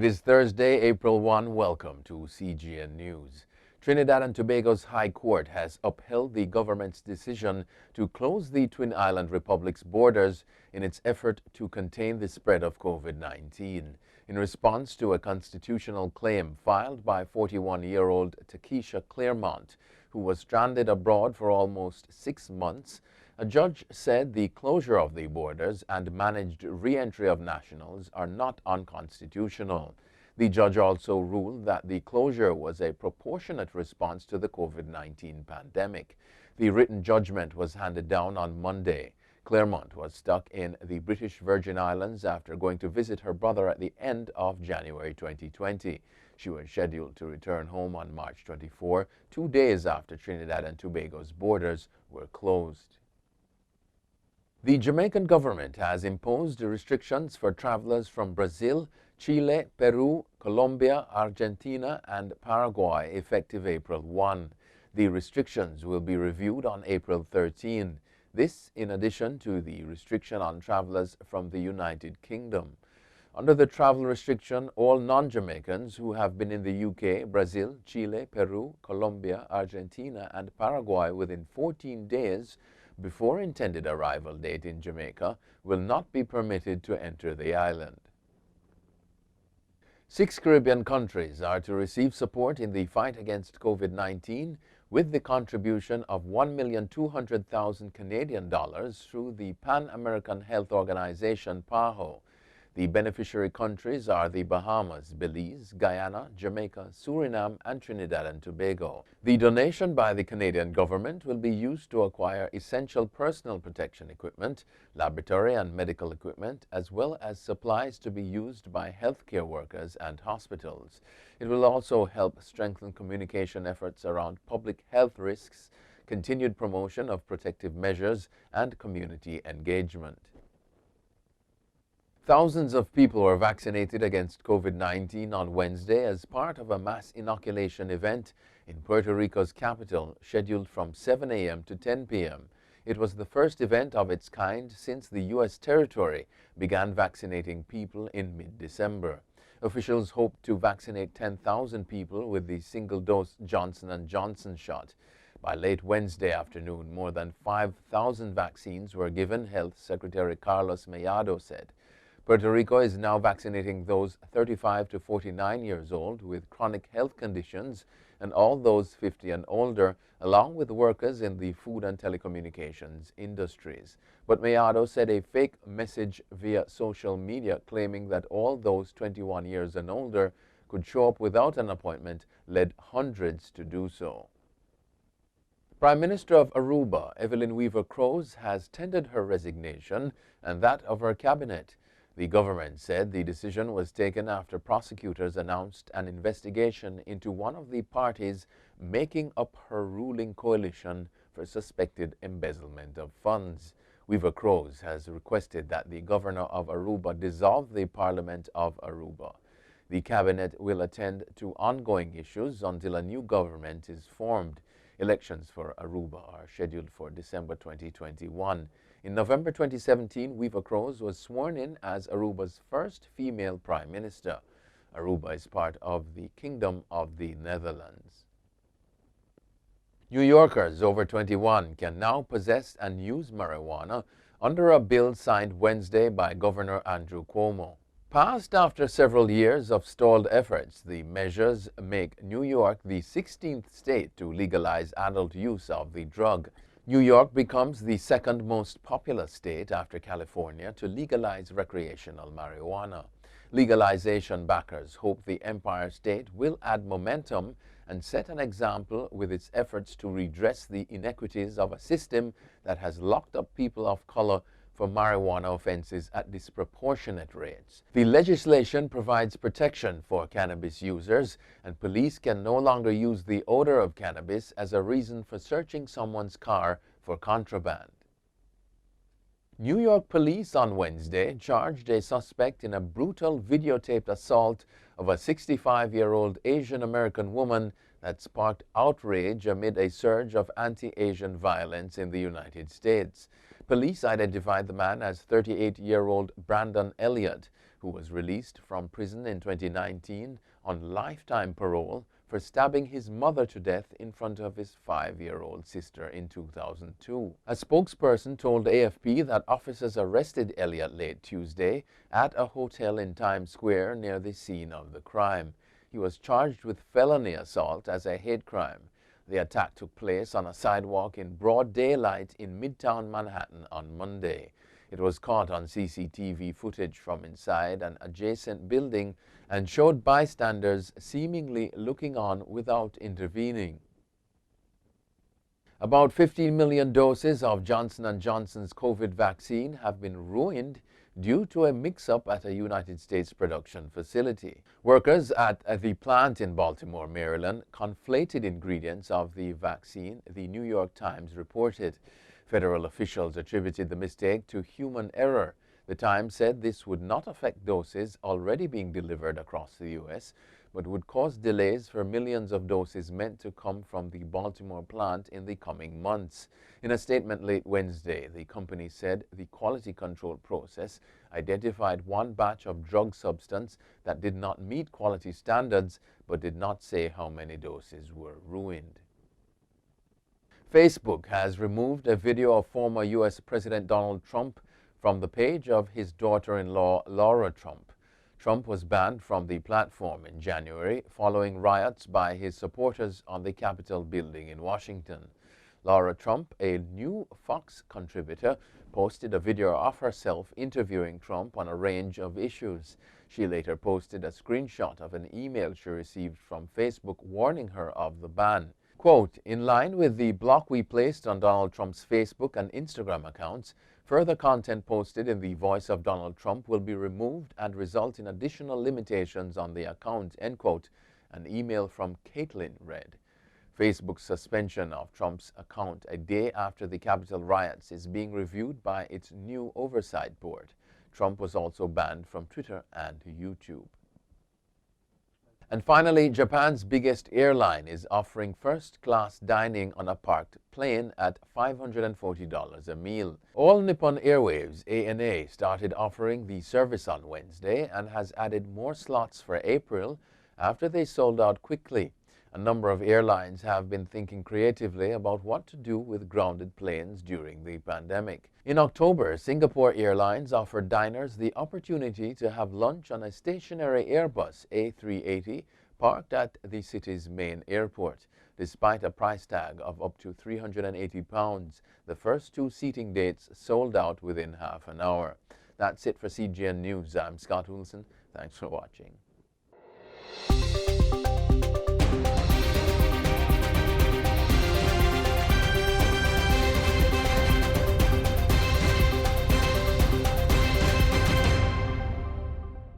It is Thursday, April 1. Welcome to CGN News. Trinidad and Tobago's High Court has upheld the government's decision to close the Twin Island Republic's borders in its effort to contain the spread of COVID-19. In response to a constitutional claim filed by 41-year-old Takesha Claremont, who was stranded abroad for almost 6 months, a judge said the closure of the borders and managed re-entry of nationals are not unconstitutional. The judge also ruled that the closure was a proportionate response to the COVID-19 pandemic. The written judgment was handed down on Monday. Claremont was stuck in the British Virgin Islands after going to visit her brother at the end of January 2020. She was scheduled to return home on March 24, 2 days after Trinidad and Tobago's borders were closed. The Jamaican government has imposed restrictions for travelers from Brazil, Chile, Peru, Colombia, Argentina, and Paraguay effective April 1. The restrictions will be reviewed on April 13. This in addition to the restriction on travelers from the United Kingdom. Under the travel restriction, all non-Jamaicans who have been in the UK, Brazil, Chile, Peru, Colombia, Argentina, and Paraguay within 14 days before intended arrival date in Jamaica will not be permitted to enter the island. 6 Caribbean countries are to receive support in the fight against COVID-19 with the contribution of $1,200,000 Canadian dollars through the Pan-American Health Organization PAHO. The beneficiary countries are the Bahamas, Belize, Guyana, Jamaica, Suriname, and Trinidad and Tobago. The donation by the Canadian government will be used to acquire essential personal protection equipment, laboratory and medical equipment, as well as supplies to be used by healthcare workers and hospitals. It will also help strengthen communication efforts around public health risks, continued promotion of protective measures, and community engagement. Thousands of people were vaccinated against COVID-19 on Wednesday as part of a mass inoculation event in Puerto Rico's capital, scheduled from 7 a.m. to 10 p.m. It was the first event of its kind since the U.S. territory began vaccinating people in mid-December. Officials hope to vaccinate 10,000 people with the single-dose Johnson & Johnson shot. By late Wednesday afternoon, more than 5,000 vaccines were given, Health Secretary Carlos Mellado said. Puerto Rico is now vaccinating those 35 to 49 years old with chronic health conditions and all those 50 and older, along with workers in the food and telecommunications industries. But Mellado said a fake message via social media claiming that all those 21 years and older could show up without an appointment led hundreds to do so. Prime Minister of Aruba, Evelyn Weaver-Crose, has tendered her resignation and that of her cabinet. The government said the decision was taken after prosecutors announced an investigation into one of the parties making up her ruling coalition for suspected embezzlement of funds. Weaver-Crose has requested that the governor of Aruba dissolve the Parliament of Aruba. The cabinet will attend to ongoing issues until a new government is formed. Elections for Aruba are scheduled for December 2021. In November 2017, Weaver-Crose was sworn in as Aruba's first female prime minister. Aruba is part of the Kingdom of the Netherlands. New Yorkers over 21 can now possess and use marijuana under a bill signed Wednesday by Governor Andrew Cuomo. Passed after several years of stalled efforts, the measures make New York the 16th state to legalize adult use of the drug. New York becomes the second most populous state after California to legalize recreational marijuana. Legalization backers hope the Empire State will add momentum and set an example with its efforts to redress the inequities of a system that has locked up people of color for marijuana offenses at disproportionate rates. The legislation provides protection for cannabis users, and police can no longer use the odor of cannabis as a reason for searching someone's car for contraband. New York police on Wednesday charged a suspect in a brutal videotaped assault of a 65-year-old Asian American woman that sparked outrage amid a surge of anti-Asian violence in the United States. Police identified the man as 38-year-old Brandon Elliott, who was released from prison in 2019 on lifetime parole for stabbing his mother to death in front of his 5-year-old sister in 2002. A spokesperson told AFP that officers arrested Elliott late Tuesday at a hotel in Times Square near the scene of the crime. He was charged with felony assault as a hate crime. The attack took place on a sidewalk in broad daylight in Midtown Manhattan on Monday. It was caught on CCTV footage from inside an adjacent building and showed bystanders seemingly looking on without intervening. About 15 million doses of Johnson & Johnson's COVID vaccine have been ruined due to a mix-up at a United States production facility. Workers at the plant in Baltimore, Maryland, conflated ingredients of the vaccine, the New York Times reported. Federal officials attributed the mistake to human error. The Times said this would not affect doses already being delivered across the U.S., but would cause delays for millions of doses meant to come from the Baltimore plant in the coming months. In a statement late Wednesday, the company said the quality control process identified one batch of drug substance that did not meet quality standards, but did not say how many doses were ruined. Facebook has removed a video of former U.S. President Donald Trump from the page of his daughter-in-law, Laura Trump. Trump was banned from the platform in January following riots by his supporters on the Capitol building in Washington. Laura Trump, a new Fox contributor, posted a video of herself interviewing Trump on a range of issues. She later posted a screenshot of an email she received from Facebook warning her of the ban. Quote, "In line with the block we placed on Donald Trump's Facebook and Instagram accounts, further content posted in the voice of Donald Trump will be removed and result in additional limitations on the account," end quote, an email from Caitlin read. Facebook's suspension of Trump's account a day after the Capitol riots is being reviewed by its new oversight board. Trump was also banned from Twitter and YouTube. And finally, Japan's biggest airline is offering first-class dining on a parked plane at $540 a meal. All Nippon Airways (ANA) started offering the service on Wednesday and has added more slots for April after they sold out quickly. A number of airlines have been thinking creatively about what to do with grounded planes during the pandemic. In October, Singapore Airlines offered diners the opportunity to have lunch on a stationary Airbus A380 parked at the city's main airport. Despite a price tag of up to £380, the first two seating dates sold out within half an hour. That's it for CGN News. I'm Scott Wilson. Thanks for watching.